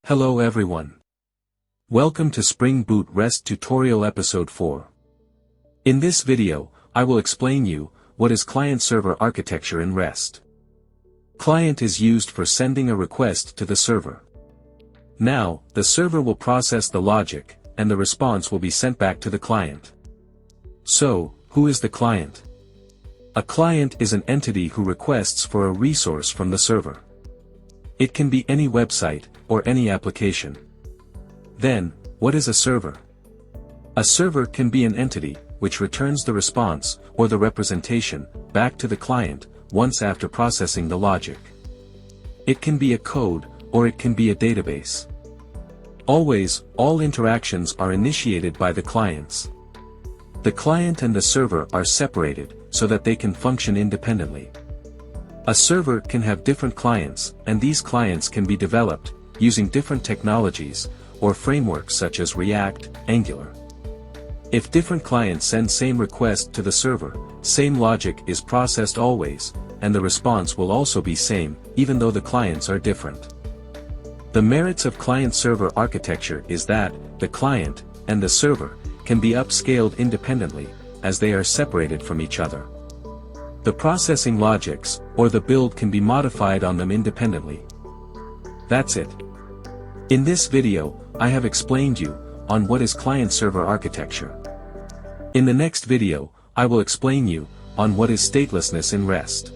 Hello everyone. Welcome to Spring Boot REST Tutorial Episode 4. In this video, I will explain you what is client-server architecture in REST. Client is used for sending a request to the server. Now, the server will process the logic, and the response will be sent back to the client. So, who is the client? A client is an entity who requests for a resource from the server. It can be any website, or any application. Then, what is a server? A server can be an entity, which returns the response, or the representation, back to the client, once after processing the logic. It can be a code, or it can be a database. Always, all interactions are initiated by the clients. The client and the server are separated, so that they can function independently. A server can have different clients, and these clients can be developed, using different technologies, or frameworks such as React, Angular. If different clients send same request to the server, same logic is processed always, and the response will also be same, even though the clients are different. The merits of client-server architecture is that, the client, and the server, can be upscaled independently, as they are separated from each other. The processing logics, or the build can be modified on them independently. That's it. In this video, I have explained you on what is client-server architecture. In the next video, I will explain you on what is statelessness in REST.